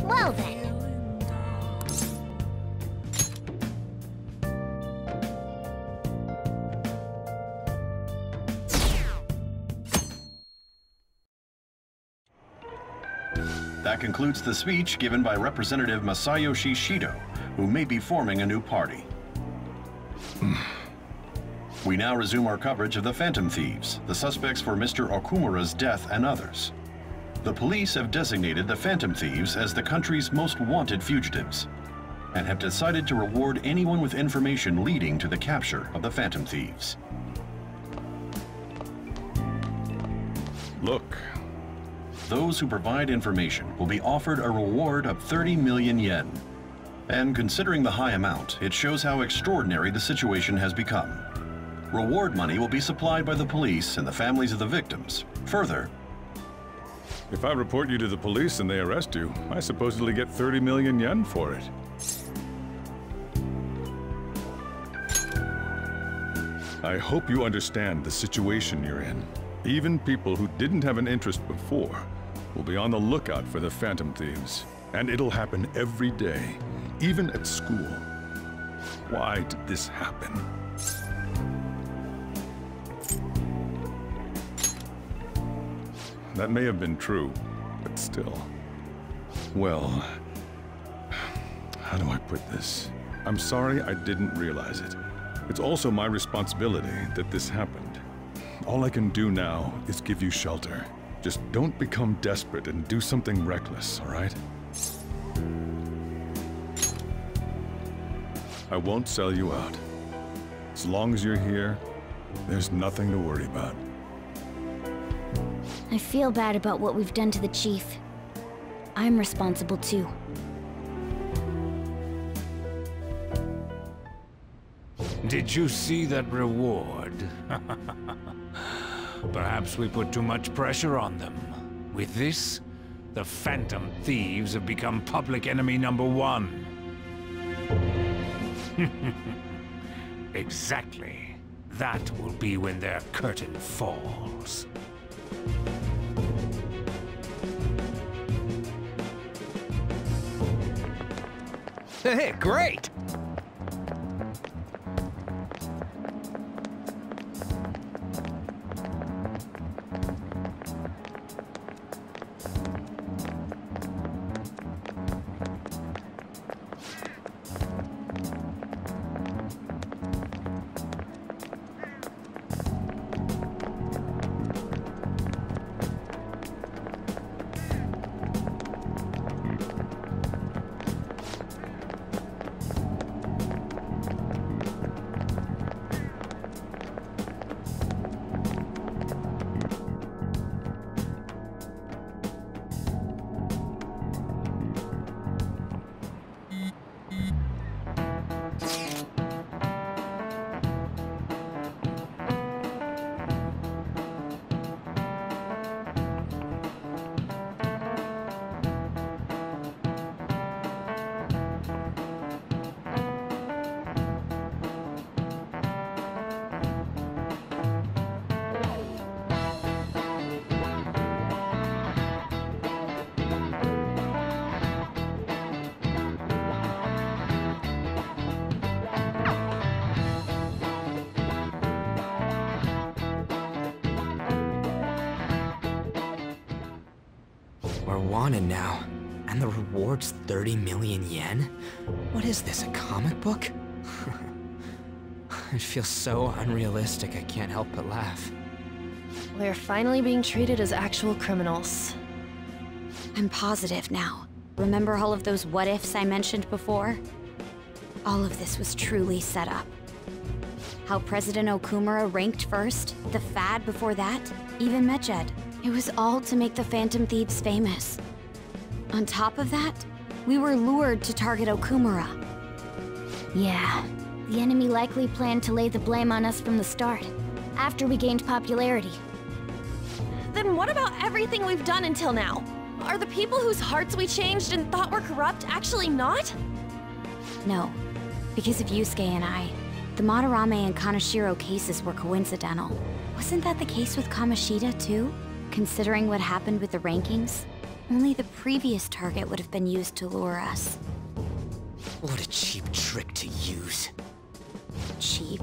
Well then. That concludes the speech given by Representative Masayoshi Shido, who may be forming a new party. We now resume our coverage of the Phantom Thieves, the suspects for Mr. Okumura's death and others. The police have designated the Phantom Thieves as the country's most wanted fugitives, and have decided to reward anyone with information leading to the capture of the Phantom Thieves. Look. Those who provide information will be offered a reward of 30 million yen. And considering the high amount, it shows how extraordinary the situation has become. Reward money will be supplied by the police and the families of the victims. Further, if I report you to the police and they arrest you, I supposedly get 30 million yen for it. I hope you understand the situation you're in. Even people who didn't have an interest before will be on the lookout for the Phantom Thieves. And it'll happen every day, even at school. Why did this happen? That may have been true, but still. Well, how do I put this? I'm sorry I didn't realize it. It's also my responsibility that this happened. All I can do now is give you shelter. Just don't become desperate and do something reckless, all right? I won't sell you out. As long as you're here, there's nothing to worry about. I feel bad about what we've done to the chief. I'm responsible too. Did you see that reward? Perhaps we put too much pressure on them. With this, the Phantom Thieves have become public enemy #1. Exactly. That will be when their curtain falls. Hey, great! We're wanted now, and the reward's 30 million yen? What is this, a comic book? It feels so unrealistic I can't help but laugh. We're finally being treated as actual criminals. I'm positive now. Remember all of those what-ifs I mentioned before? All of this was truly set up. How President Okumura ranked first, the Fad before that, even Mejed. It was all to make the Phantom Thieves famous. On top of that, we were lured to target Okumura. Yeah, the enemy likely planned to lay the blame on us from the start, after we gained popularity. Then what about everything we've done until now? Are the people whose hearts we changed and thought were corrupt actually not? No, because of Yusuke and I, the Madarame and Kaneshiro cases were coincidental. Wasn't that the case with Kamoshida too? Considering what happened with the rankings, only the previous target would have been used to lure us. What a cheap trick to use. Cheap?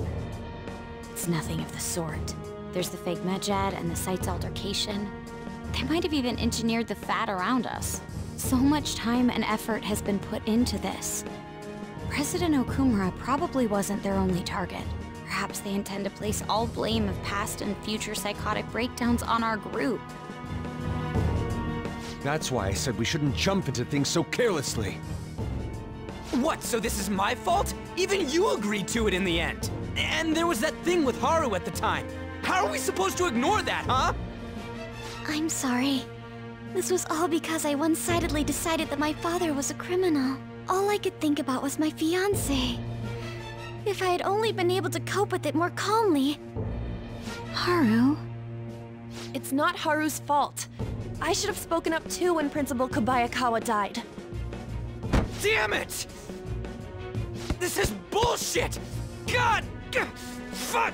It's nothing of the sort. There's the fake medjed and the site's altercation. They might have even engineered the fat around us. So much time and effort has been put into this. President Okumura probably wasn't their only target. Perhaps they intend to place all blame of past and future psychotic breakdowns on our group. That's why I said we shouldn't jump into things so carelessly. What, so this is my fault? Even you agreed to it in the end. And there was that thing with Haru at the time. How are we supposed to ignore that, huh? I'm sorry. This was all because I one-sidedly decided that my father was a criminal. All I could think about was my fiancé. If I had only been able to cope with it more calmly. Haru? It's not Haru's fault. I should have spoken up too when Principal Kobayakawa died. Damn it! This is bullshit! God! Fuck!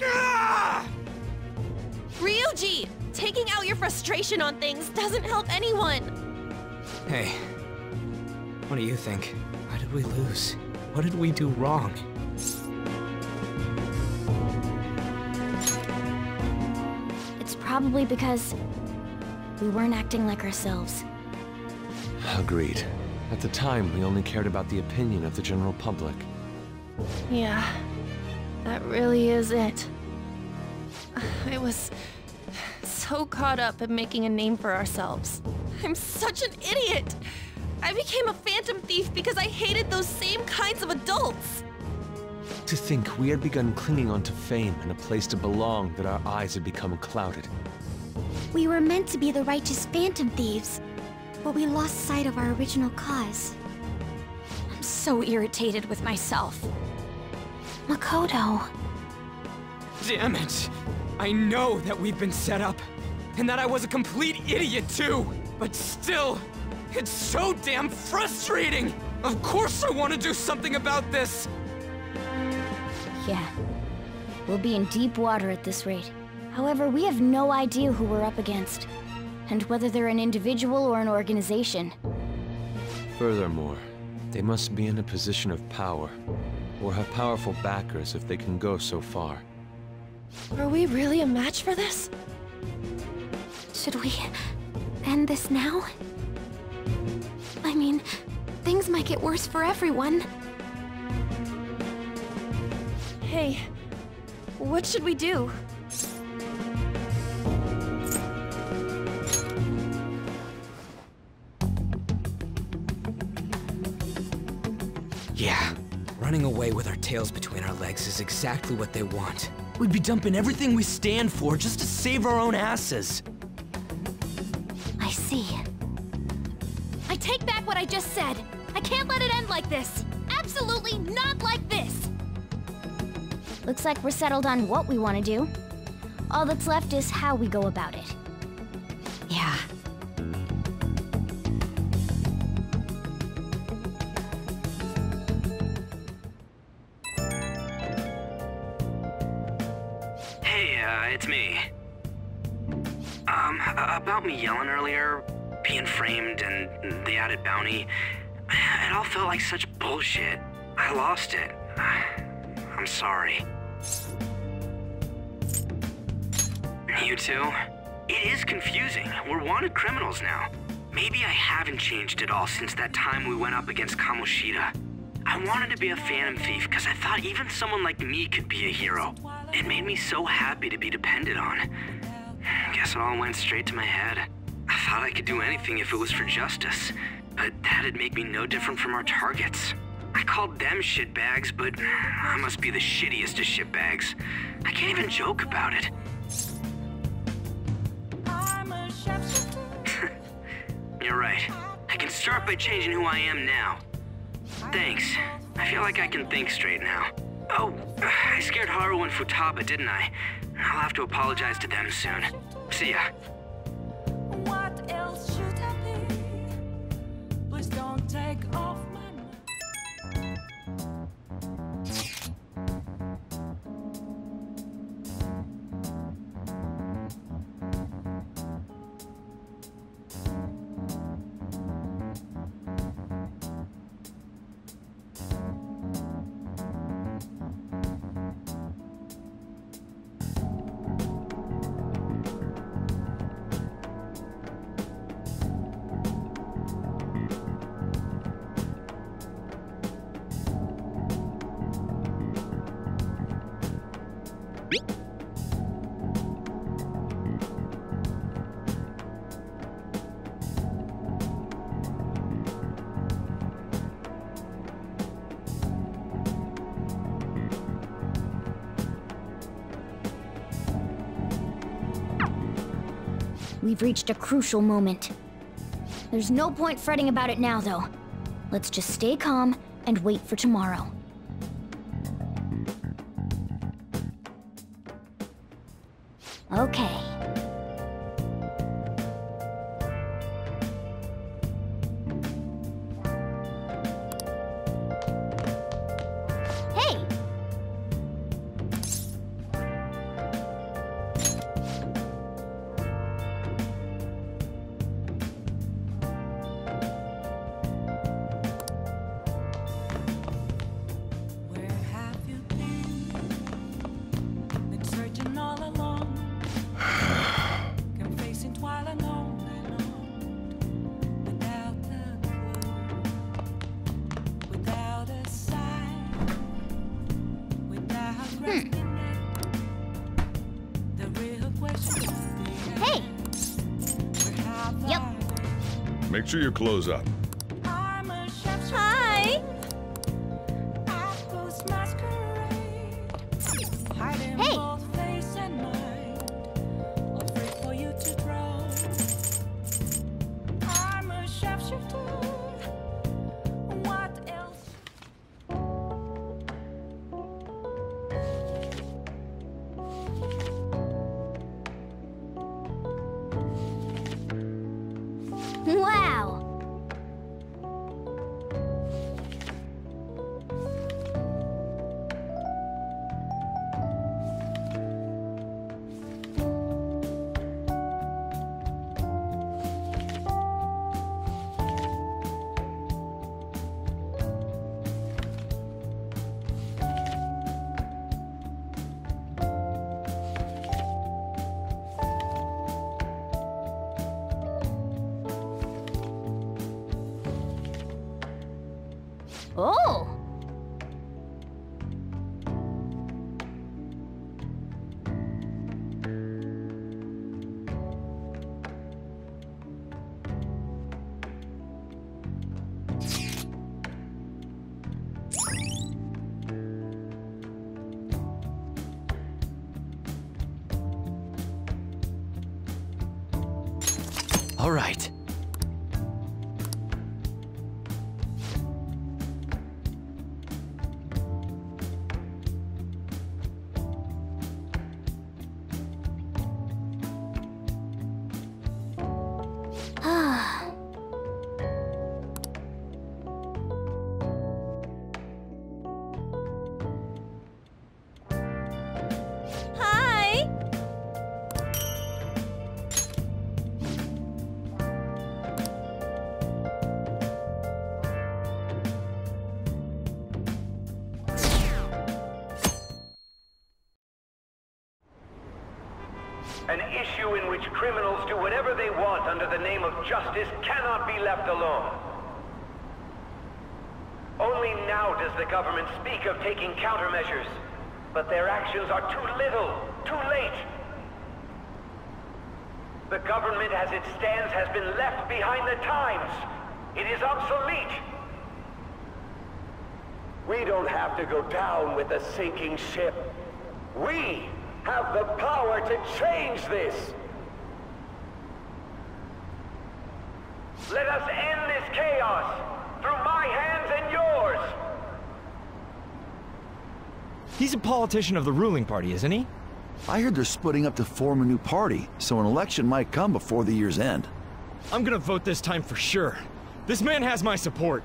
Ah! Ryuji! Taking out your frustration on things doesn't help anyone! Hey, what do you think? Why did we lose? What did we do wrong? It's probably because we weren't acting like ourselves. Agreed. At the time, we only cared about the opinion of the general public. Yeah, that really is it. I was so caught up in making a name for ourselves. I'm such an idiot! I became a phantom thief because I hated those same kinds of adults! To think we had begun clinging onto fame and a place to belong, that our eyes had become clouded. We were meant to be the righteous phantom thieves, but we lost sight of our original cause. I'm so irritated with myself. Makoto. Damn it! I know that we've been set up, and that I was a complete idiot too! But still, it's so damn frustrating! Of course I want to do something about this! Yeah. We'll be in deep water at this rate. However, we have no idea who we're up against, and whether they're an individual or an organization. Furthermore, they must be in a position of power, or have powerful backers if they can go so far. Are we really a match for this? Should we end this now? I mean, things might get worse for everyone. Hey, what should we do? Yeah, running away with our tails between our legs is exactly what they want. We'd be dumping everything we stand for just to save our own asses. I see. I take back what I just said. I can't let it end like this. Absolutely not like this. Looks like we're settled on what we want to do. All that's left is how we go about it. Yeah. Hey, it's me. About me yelling earlier, being framed, and the added bounty, it all felt like such bullshit. I lost it. I'm sorry. You too? It is confusing. We're wanted criminals now. Maybe I haven't changed at all since that time we went up against Kamoshida. I wanted to be a phantom thief because I thought even someone like me could be a hero. It made me so happy to be depended on. Guess it all went straight to my head. I thought I could do anything if it was for justice, but that'd make me no different from our targets. I called them shitbags, but I must be the shittiest of shitbags. I can't even joke about it. You're right. I can start by changing who I am now. Thanks. I feel like I can think straight now. Oh, I scared Haru and Futaba, didn't I? I'll have to apologize to them soon. See ya. What else should I be? Please don't take off my mind. We've reached a crucial moment. There's no point fretting about it now, though. Let's just stay calm and wait for tomorrow. Okay. Hey! Where have you been? Been searching all along. Come facing twilight alone without a clue, without a sign, without resting it. The real question is Hey! where have Yep. I been? Make sure your clothes up. I'm a chef's Hi! Apples masquerade, hiding Hey! both face and mind, afraid for you to drown. I'm a shapeshifter. What else? Wow! Oh! All right. Hi! An issue in which criminals do whatever they want under the name of justice cannot be left alone. Only now does the government speak of taking countermeasures, but their actions are too little, too late. The government as it stands has been left behind the times. It is obsolete. We don't have to go down with the sinking ship. We have the power to change this. Let us end this chaos through my hands and yours. He's a politician of the ruling party, isn't he? I heard they're splitting up to form a new party, so an election might come before the year's end. I'm gonna vote this time for sure. This man has my support.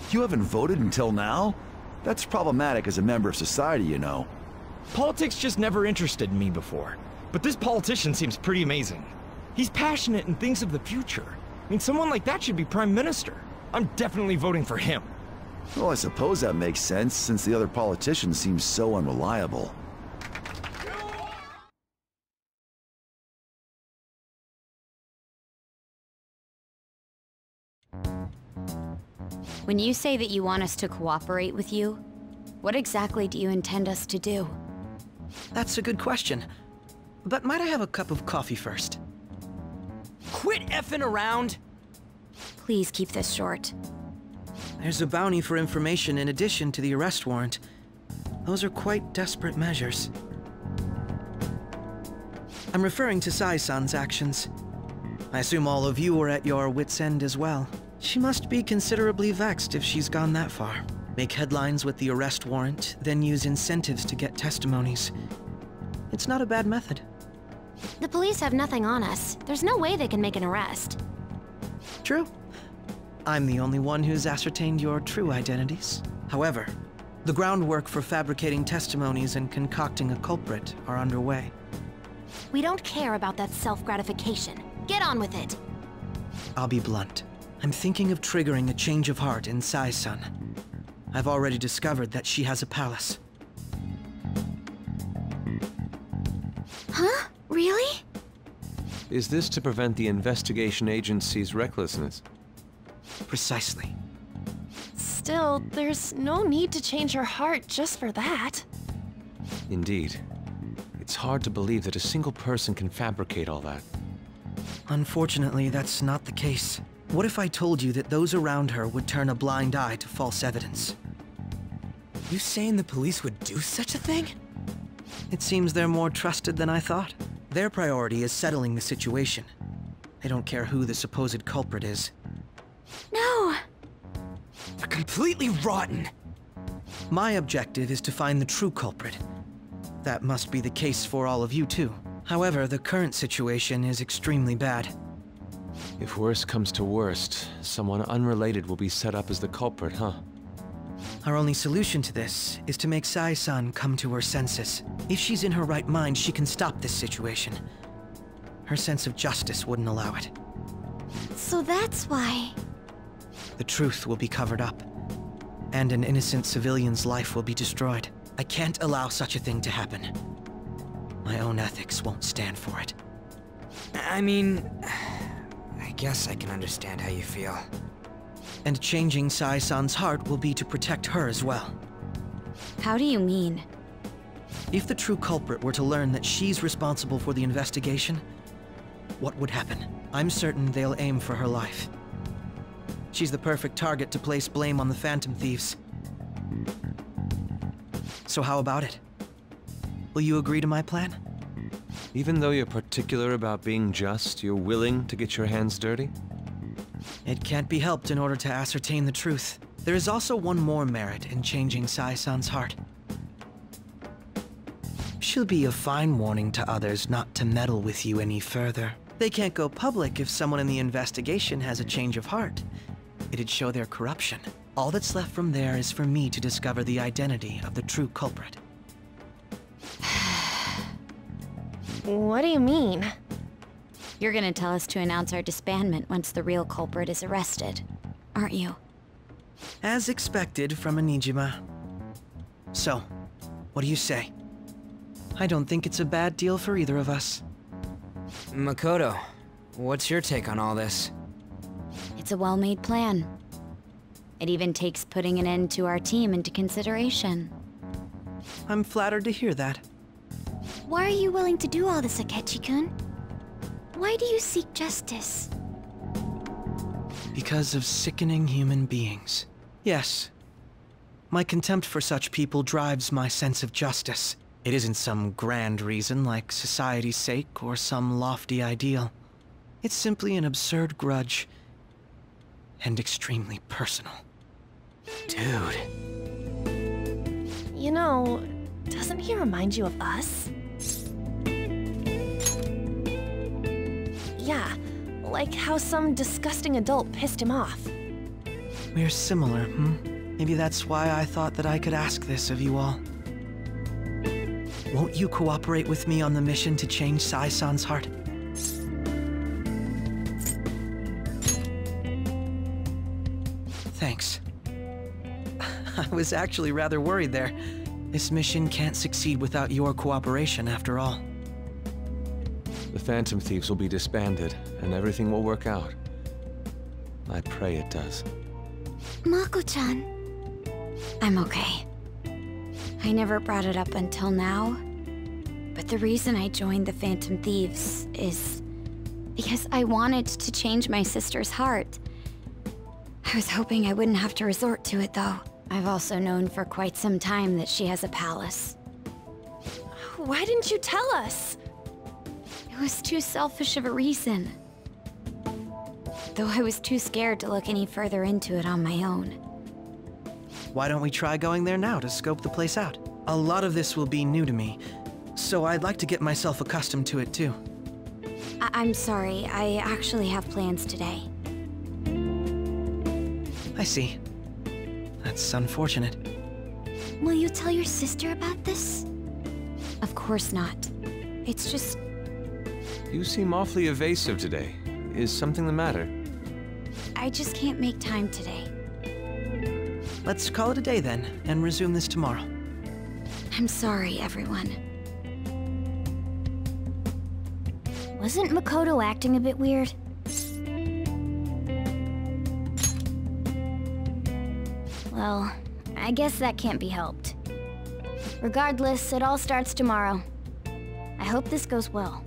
You haven't voted until now? That's problematic as a member of society, you know. Politics just never interested me before. But this politician seems pretty amazing. He's passionate and thinks of the future. I mean, someone like that should be prime minister. I'm definitely voting for him. Well, I suppose that makes sense, since the other politician seems so unreliable. When you say that you want us to cooperate with you, what exactly do you intend us to do? That's a good question. But might I have a cup of coffee first? Quit effing around! Please keep this short. There's a bounty for information in addition to the arrest warrant. Those are quite desperate measures. I'm referring to Sai-san's actions. I assume all of you are at your wits' end as well. She must be considerably vexed if she's gone that far. Make headlines with the arrest warrant, then use incentives to get testimonies. It's not a bad method. The police have nothing on us. There's no way they can make an arrest. True. I'm the only one who's ascertained your true identities. However, the groundwork for fabricating testimonies and concocting a culprit are underway. We don't care about that self-gratification. Get on with it. I'll be blunt. I'm thinking of triggering a change of heart in Sai-san. I've already discovered that she has a palace. Huh? Really? Is this to prevent the investigation agency's recklessness? Precisely. Still, there's no need to change her heart just for that. Indeed. It's hard to believe that a single person can fabricate all that. Unfortunately, that's not the case. What if I told you that those around her would turn a blind eye to false evidence? You saying the police would do such a thing? It seems they're more trusted than I thought. Their priority is settling the situation. They don't care who the supposed culprit is. No! They're completely rotten! My objective is to find the true culprit. That must be the case for all of you too. However, the current situation is extremely bad. If worst comes to worst, someone unrelated will be set up as the culprit, huh? Our only solution to this is to make Sai-san come to her senses. If she's in her right mind, she can stop this situation. Her sense of justice wouldn't allow it. So that's why... The truth will be covered up, and an innocent civilian's life will be destroyed. I can't allow such a thing to happen. My own ethics won't stand for it. I mean... I guess I can understand how you feel. And changing Sai-san's heart will be to protect her as well. How do you mean? If the true culprit were to learn that she's responsible for the investigation, what would happen? I'm certain they'll aim for her life. She's the perfect target to place blame on the Phantom Thieves. So how about it? Will you agree to my plan? Even though you're particular about being just, you're willing to get your hands dirty? It can't be helped in order to ascertain the truth. There is also one more merit in changing Sai-san's heart. She'll be a fine warning to others not to meddle with you any further. They can't go public if someone in the investigation has a change of heart. It'd show their corruption. All that's left from there is for me to discover the identity of the true culprit. What do you mean? You're gonna tell us to announce our disbandment once the real culprit is arrested, aren't you? As expected from a Niijima. So, what do you say? I don't think it's a bad deal for either of us. Makoto, what's your take on all this? It's a well-made plan. It even takes putting an end to our team into consideration. I'm flattered to hear that. Why are you willing to do all this, Akechi-kun? Why do you seek justice? Because of sickening human beings. Yes. My contempt for such people drives my sense of justice. It isn't some grand reason like society's sake or some lofty ideal. It's simply an absurd grudge. And extremely personal. Dude. You know, doesn't he remind you of us? Yeah, like how some disgusting adult pissed him off. We're similar, Maybe that's why I thought that I could ask this of you all. Won't you cooperate with me on the mission to change Sai-san's heart? Thanks. I was actually rather worried there. This mission can't succeed without your cooperation, after all. The Phantom Thieves will be disbanded, and everything will work out. I pray it does. Mako-chan. I'm okay. I never brought it up until now, but the reason I joined the Phantom Thieves is because I wanted to change my sister's heart. I was hoping I wouldn't have to resort to it, though. I've also known for quite some time that she has a palace. Why didn't you tell us? It was too selfish of a reason. though I was too scared to look any further into it on my own. Why don't we try going there now to scope the place out? A lot of this will be new to me, so I'd like to get myself accustomed to it too. I'm sorry, I actually have plans today. I see. That's unfortunate. Will you tell your sister about this? Of course not. It's just... You seem awfully evasive today. Is something the matter? I just can't make time today. Let's call it a day then, and resume this tomorrow. I'm sorry, everyone. Wasn't Makoto acting a bit weird? Well, I guess that can't be helped. Regardless, it all starts tomorrow. I hope this goes well.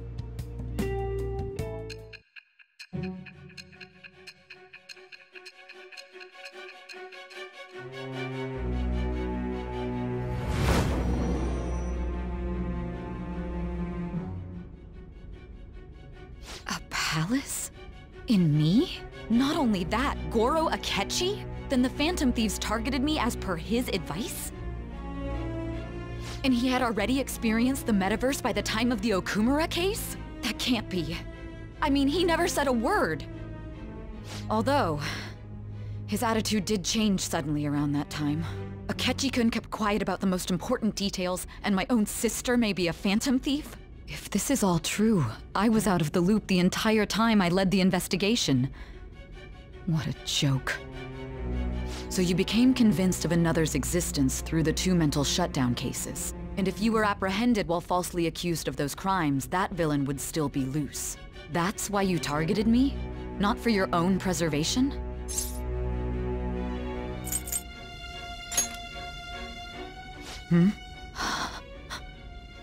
A palace? In me? Not only that, Goro Akechi? Then the Phantom Thieves targeted me as per his advice? And he had already experienced the metaverse by the time of the Okumura case? That can't be. I mean, he never said a word. Although, his attitude did change suddenly around that time. Akechi-kun kept quiet about the most important details, and my own sister may be a Phantom Thief? If this is all true, I was out of the loop the entire time I led the investigation. What a joke. So you became convinced of another's existence through the 2 mental shutdown cases. And if you were apprehended while falsely accused of those crimes, that villain would still be loose. That's why you targeted me? Not for your own preservation?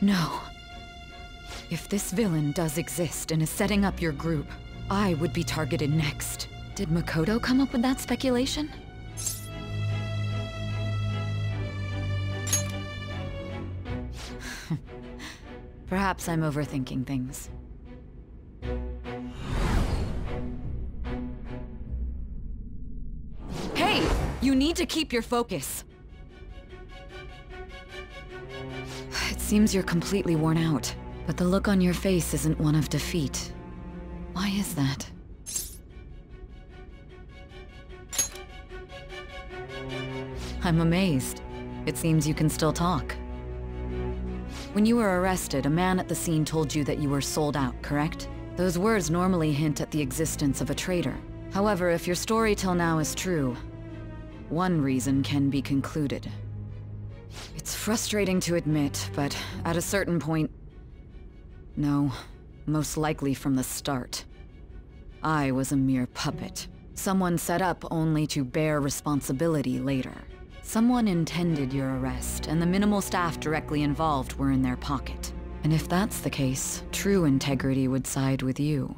No. If this villain does exist and is setting up your group, I would be targeted next. Did Makoto come up with that speculation? Perhaps I'm overthinking things. Hey! You need to keep your focus! It seems you're completely worn out, but the look on your face isn't one of defeat. Why is that? I'm amazed. It seems you can still talk. When you were arrested, a man at the scene told you that you were sold out, correct? Those words normally hint at the existence of a traitor. However, if your story till now is true, one reason can be concluded. It's frustrating to admit, but at a certain point... No, most likely from the start. I was a mere puppet. Someone set up only to bear responsibility later. Someone intended your arrest, and the minimal staff directly involved were in their pocket. And if that's the case, true integrity would side with you.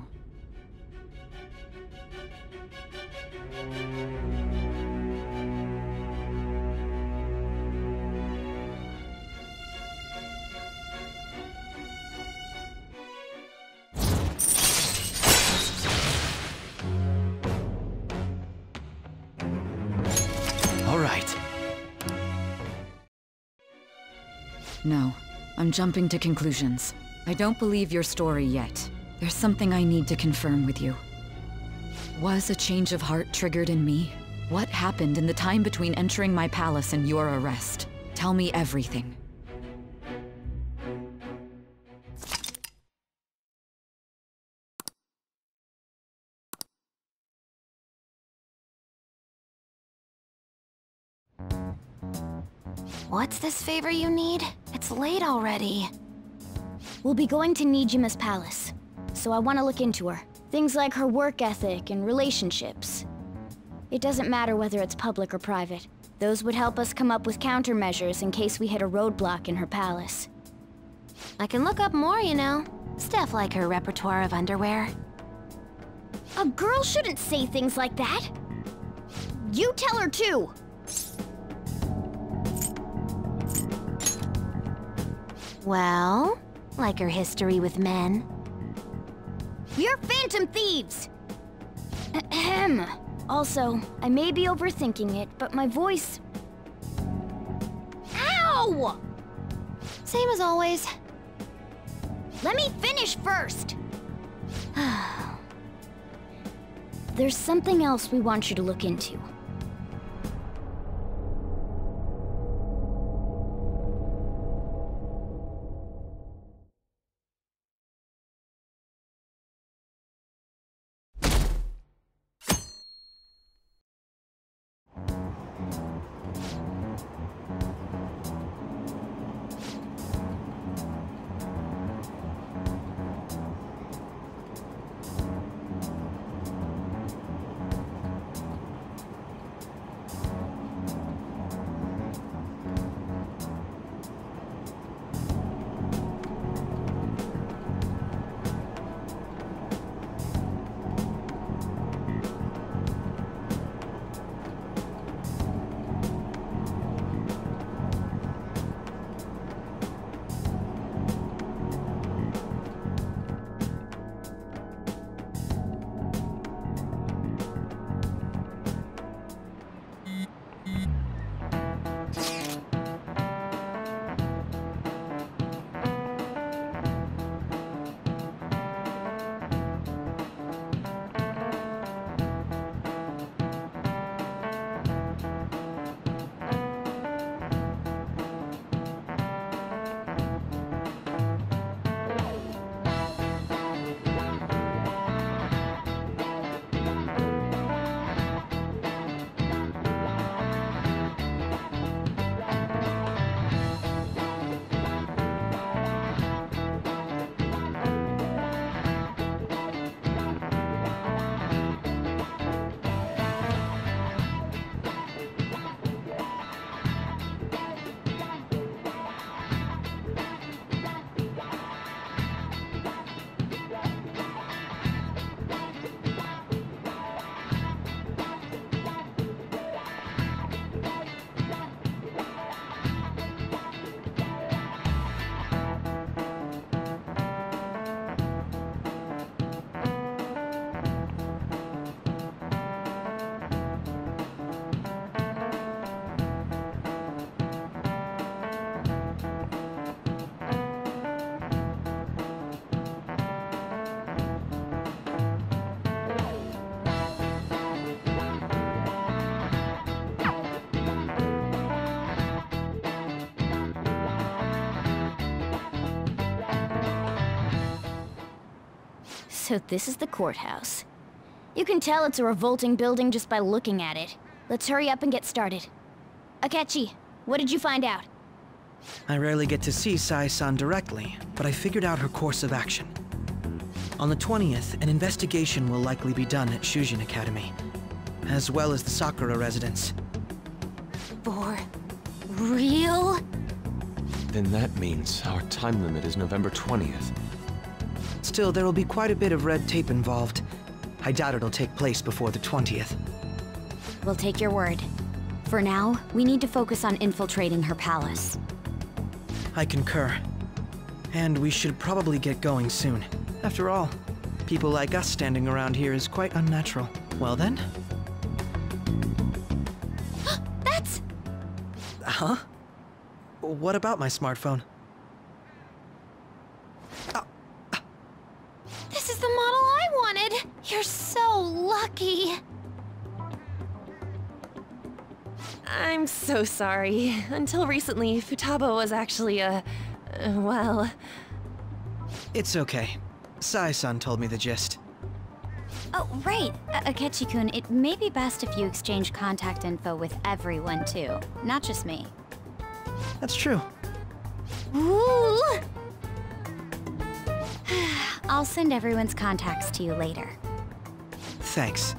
All right. No, I'm jumping to conclusions. I don't believe your story yet. There's something I need to confirm with you. Was a change of heart triggered in me? What happened in the time between entering my palace and your arrest? Tell me everything. What's this favor you need? It's late already. We'll be going to Niijima's palace, so I want to look into her. Things like her work ethic and relationships. It doesn't matter whether it's public or private. Those would help us come up with countermeasures in case we hit a roadblock in her palace. I can look up more, you know. Stuff like her repertoire of underwear. A girl shouldn't say things like that. You tell her too! Well, like her history with men. You're Phantom Thieves! Also, I may be overthinking it, but my voice... Ow! Same as always. Let me finish first! There's something else we want you to look into. So this is the courthouse. You can tell it's a revolting building just by looking at it. Let's hurry up and get started. Akechi, what did you find out? I rarely get to see Sai-san directly, but I figured out her course of action. On the 20th, an investigation will likely be done at Shujin Academy, as well as the Sakura residence. For real? Then that means our time limit is November 20th. Still, there will be quite a bit of red tape involved. I doubt it'll take place before the 20th. We'll take your word. For now, we need to focus on infiltrating her palace. I concur. And we should probably get going soon. After all, people like us standing around here is quite unnatural. Well then? That's... Huh? What about my smartphone? This is the model I wanted! You're so lucky! I'm so sorry. Until recently, Futaba was actually well... It's okay. Sai-san told me the gist. Oh, right. Akechi-kun, it may be best if you exchange contact info with everyone, too. Not just me. That's true. Ooh! I'll send everyone's contacts to you later. Thanks.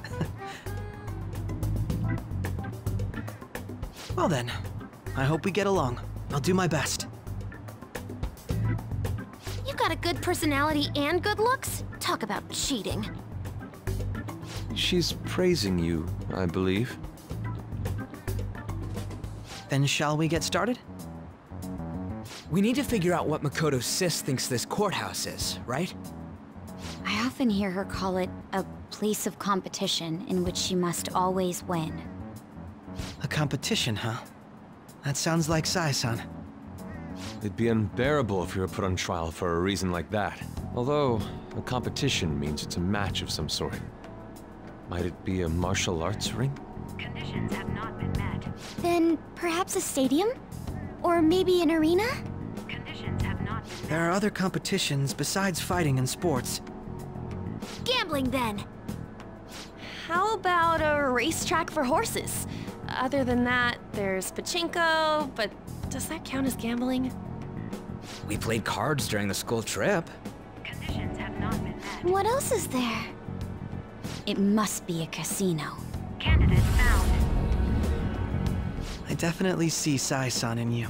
Well then, I hope we get along. I'll do my best. You got a good personality and good looks? Talk about cheating. She's praising you, I believe. Then shall we get started? We need to figure out what Makoto's sis thinks this courthouse is, right? I often hear her call it a place of competition in which she must always win. A competition, huh? That sounds like Sai-san. It'd be unbearable if you were put on trial for a reason like that. Although, a competition means it's a match of some sort. Might it be a martial arts ring? Conditions have not been met. Then perhaps a stadium? Or maybe an arena? Conditions have not been met. There are other competitions besides fighting and sports. Gambling, then. How about a racetrack for horses? Other than that, there's pachinko, but does that count as gambling? We played cards during the school trip. Conditions have not been met. What else is there? It must be a casino. Candidate found. I definitely see Sai-san in you.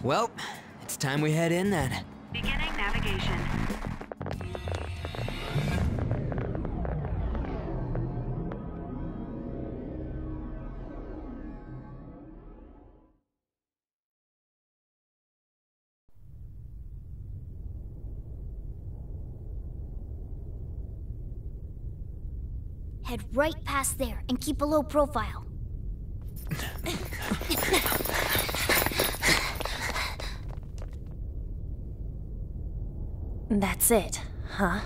Well, it's time we head in then. Beginning navigation. Head right past there and keep a low profile. That's it, huh?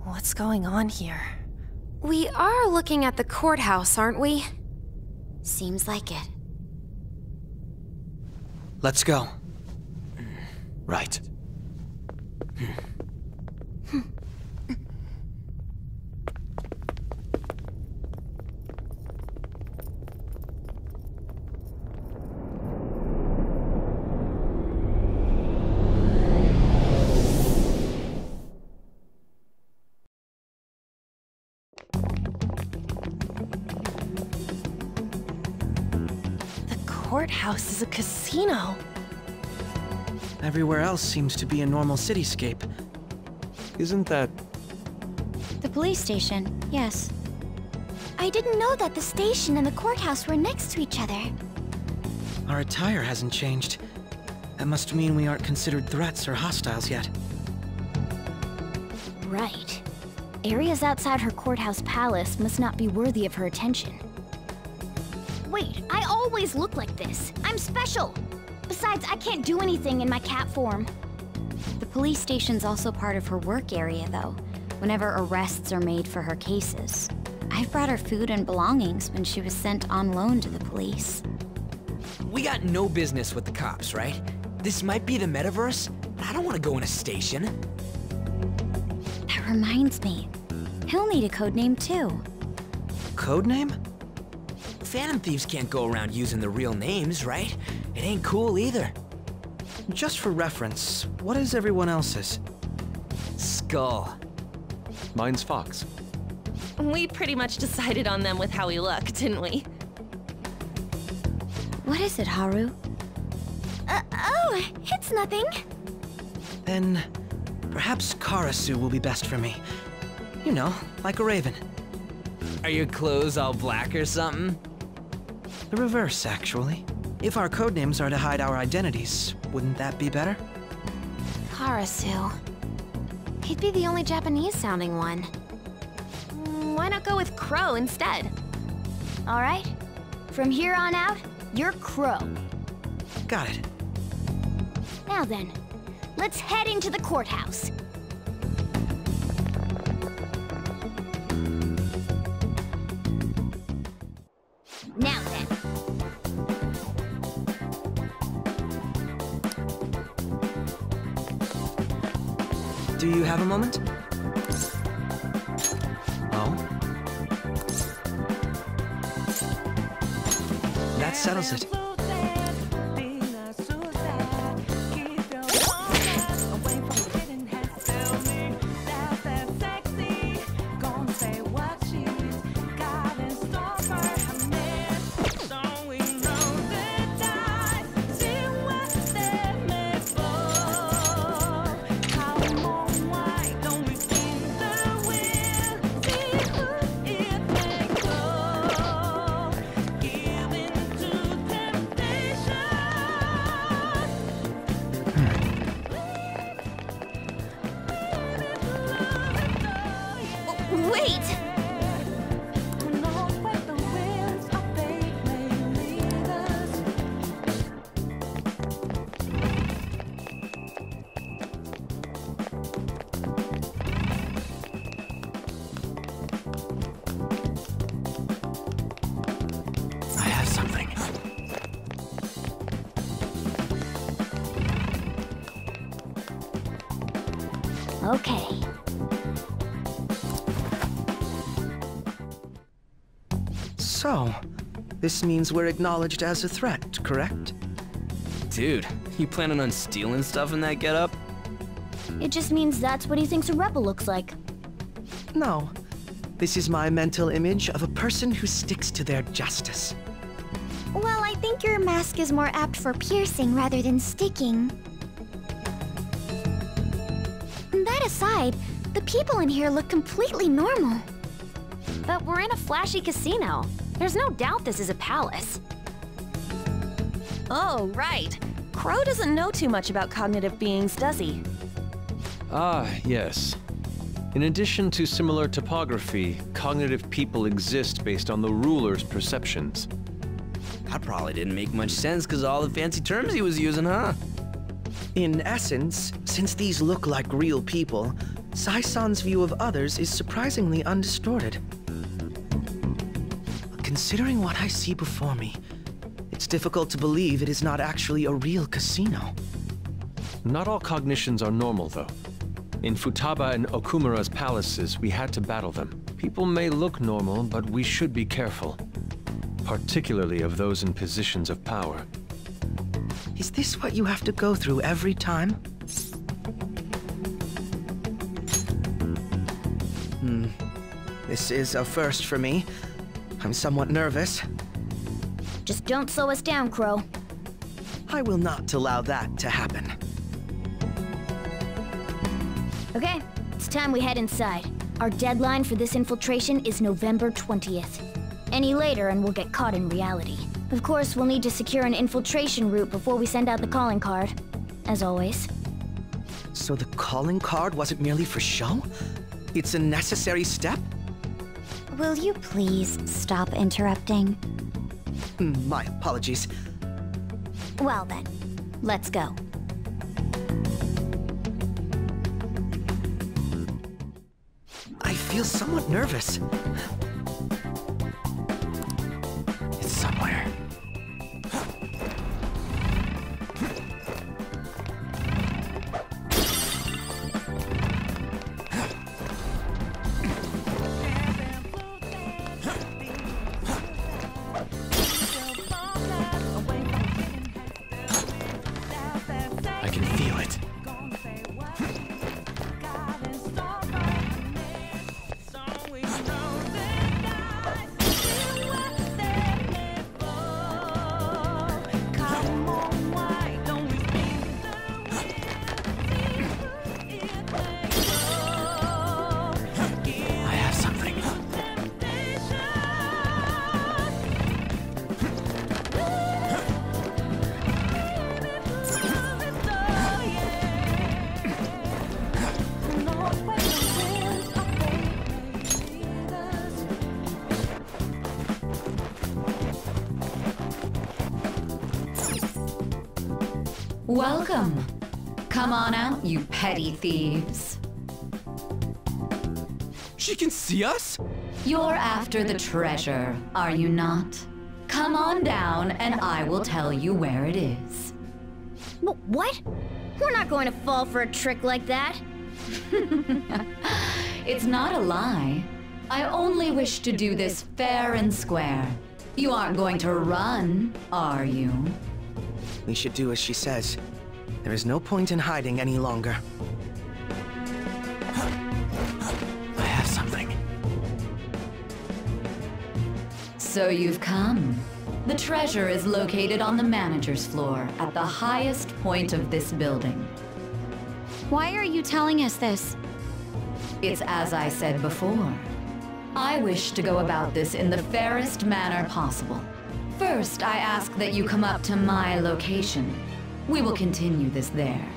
What's going on here? We are looking at the courthouse, aren't we? Seems like it. Let's go. Right. Courthouse is a casino. Everywhere else seems to be a normal cityscape. Isn't that... The police station, yes. I didn't know that the station and the courthouse were next to each other. Our attire hasn't changed. That must mean we aren't considered threats or hostiles yet. Right. Areas outside her courthouse palace must not be worthy of her attention. Wait, I always look like this. I'm special. Besides, I can't do anything in my cat form. The police station's also part of her work area, though, whenever arrests are made for her cases. I've brought her food and belongings when she was sent on loan to the police. We got no business with the cops, right? This might be the metaverse, but I don't want to go in a station. That reminds me. He'll need a codename, too. Codename? Phantom thieves can't go around using the real names, right? It ain't cool either. Just for reference, what is everyone else's? Skull. Mine's Fox. We pretty much decided on them with how we look, didn't we? What is it, Haru? Oh, it's nothing. Then, perhaps Karasu will be best for me. You know, like a raven. Are your clothes all black or something? The reverse, actually. If our codenames are to hide our identities, wouldn't that be better? Karasu. He'd be the only Japanese-sounding one. Why not go with Crow instead? All right. From here on out, you're Crow. Got it. Now then, let's head into the courthouse. Now then. Do you have a moment? Oh? That settles it. Wait! I have something. Okay. So, this means we're acknowledged as a threat, correct? Dude, you planning on stealing stuff in that getup? It just means that's what he thinks a rebel looks like. No. This is my mental image of a person who sticks to their justice. Well, I think your mask is more apt for piercing rather than sticking. That aside, the people in here look completely normal. But we're in a flashy casino. There's no doubt this is a palace. Oh, right. Crow doesn't know too much about cognitive beings, does he? Ah, yes. In addition to similar topography, cognitive people exist based on the ruler's perceptions. That probably didn't make much sense because of all the fancy terms he was using, huh? In essence, since these look like real people, Sai-san's view of others is surprisingly undistorted. Considering what I see before me, it's difficult to believe it is not actually a real casino. Not all cognitions are normal, though. In Futaba and Okumura's palaces, we had to battle them. People may look normal, but we should be careful. Particularly of those in positions of power. Is this what you have to go through every time? This is a first for me. I'm somewhat nervous. Just don't slow us down, Crow. I will not allow that to happen. Okay, it's time we head inside. Our deadline for this infiltration is November 20th. Any later and we'll get caught in reality. Of course, we'll need to secure an infiltration route before we send out the calling card. As always. So the calling card wasn't merely for show? It's a necessary step? Will you please stop interrupting? My apologies. Well then, let's go. I feel somewhat nervous. It's somewhere. I can feel it. Welcome. Come on out, you petty thieves. She can see us? You're after the treasure, are you not? Come on down and I will tell you where it is. What? We're not going to fall for a trick like that. It's not a lie. I only wish to do this fair and square. You aren't going to run, are you? We should do as she says. There is no point in hiding any longer. I have something. So you've come. The treasure is located on the manager's floor at the highest point of this building. Why are you telling us this? It's as I said before. I wish to go about this in the fairest manner possible. First, I ask that you come up to my location. We will continue this there.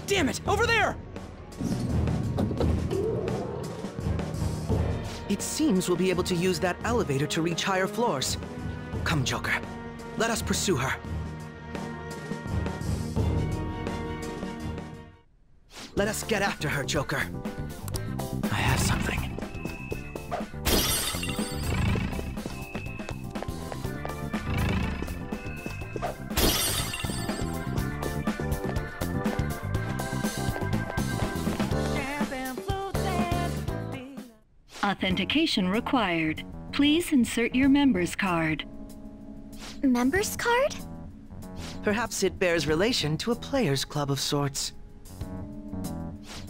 Damn it! Over there! It seems we'll be able to use that elevator to reach higher floors. Come, Joker. Let us pursue her. Let us get after her, Joker. I have something. Authentication required. Please insert your member's card. Member's card? Perhaps it bears relation to a player's club of sorts.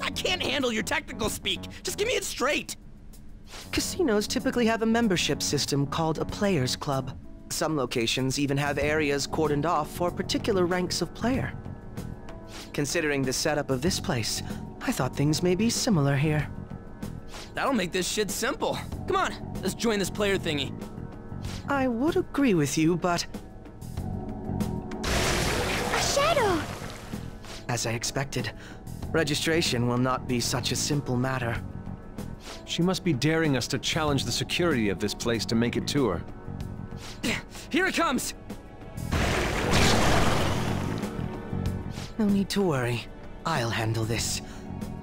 I can't handle your technical speak. Just give me it straight. Casinos typically have a membership system called a player's club. Some locations even have areas cordoned off for particular ranks of player. Considering the setup of this place, I thought things may be similar here. That'll make this shit simple. Come on, let's join this player thingy. I would agree with you, but... A shadow! As I expected, registration will not be such a simple matter. She must be daring us to challenge the security of this place to make it to her. Here it comes! No need to worry. I'll handle this.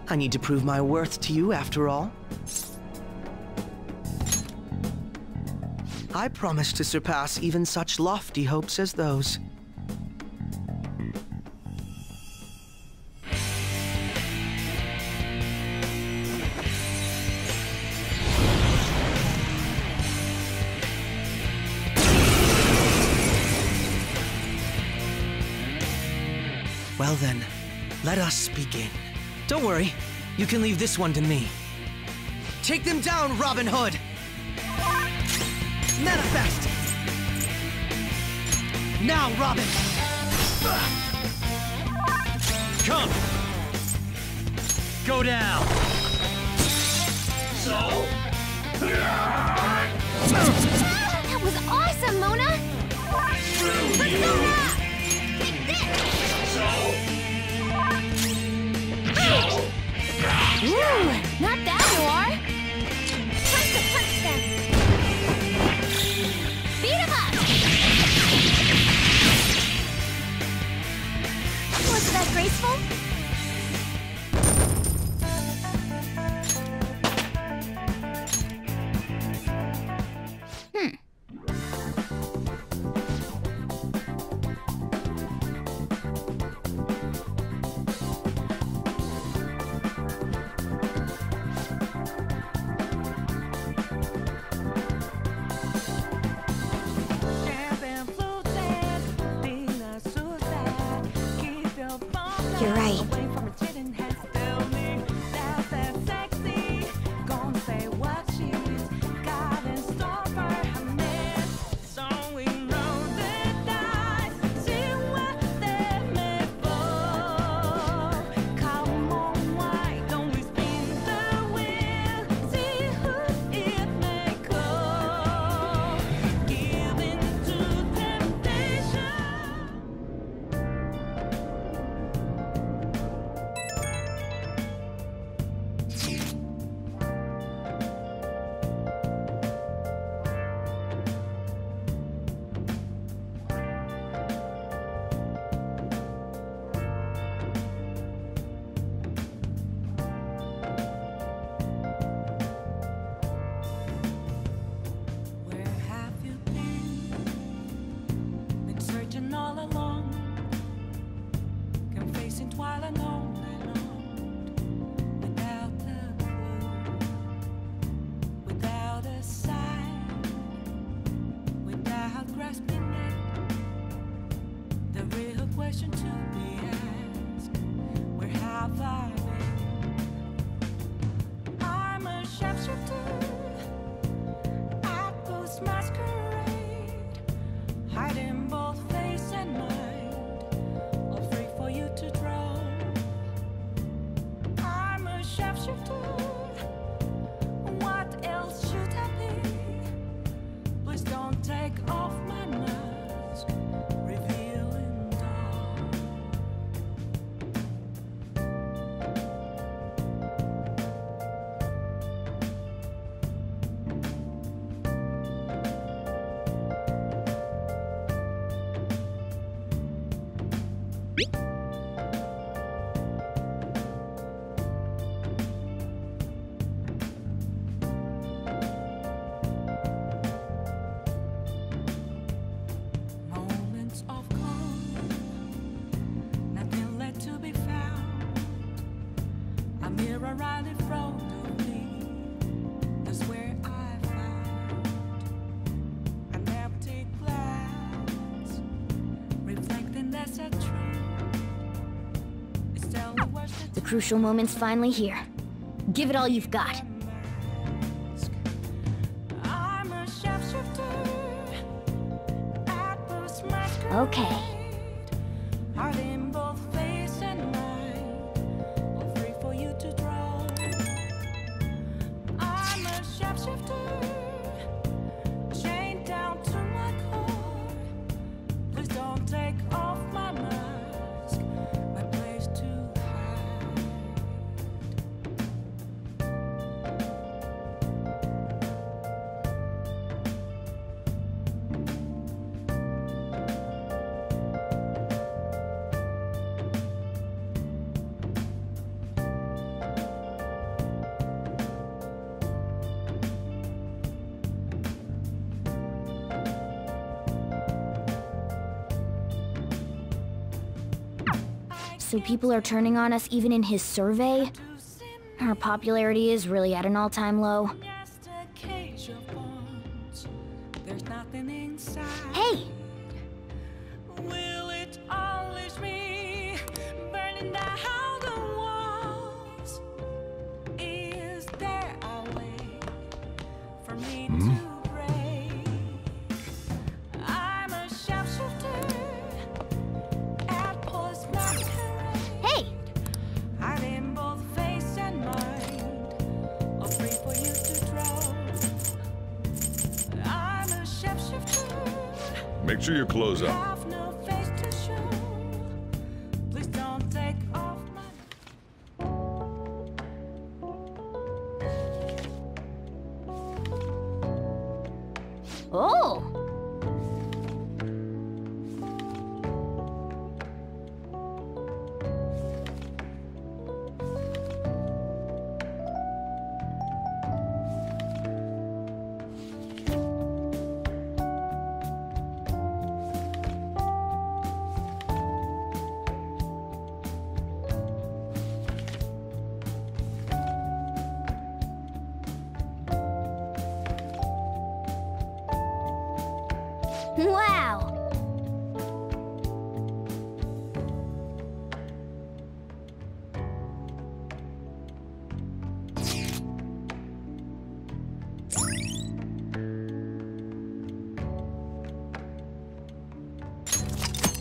I need to prove my worth to you, after all. I promise to surpass even such lofty hopes as those. Well then, let us begin. Don't worry, you can leave this one to me. Take them down, Robin Hood! Manifest! Now, Robin! Come! Go down! So? That was awesome, Mona! Persona! Take this! Ooh, not that you are! Time to punch them! Beat him up! Wasn't that graceful? You're right. Take off my mask, revealing dawn. Moments of calm, nothing left to be found. A mirror right in front of me, that's where I found an empty glass, reflecting that's a truth. It's telling what's The crucial moment's finally here. Give it all you've got. I'm a shapeshifter at first masquerade. Okay. Heart in both face and mind, all free for you to draw. I'm a shapeshifter, chained down to my core. Please don't take off my mask, my place to hide. So people are turning on us even in his survey? Our popularity is really at an all-time low. Just a cage of bones. There's nothing inside. Hey! Will it unleash me, burning down the walls? Is there a way for me to break? I'm a shapeshifter at post masquerade. Hey! Hiding both face and mind, all free for you to draw. I'm a shapeshifter. Make sure your clothes up. Have no face to show. Please don't take off my. Oh! Wow!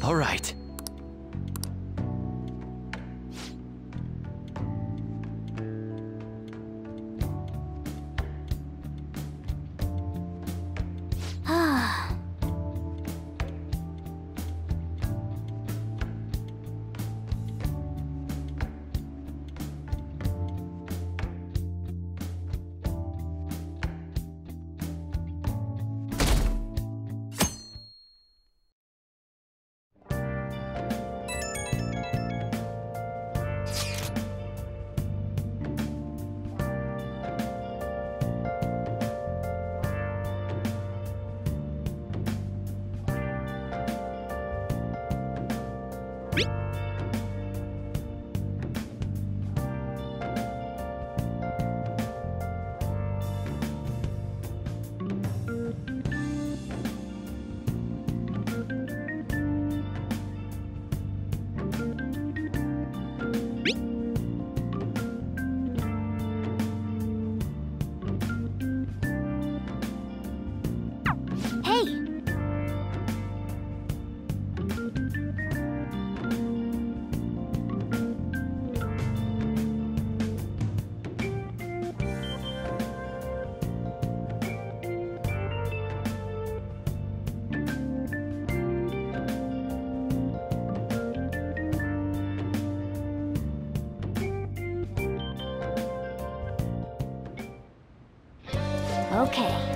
All right. Ah. Okay.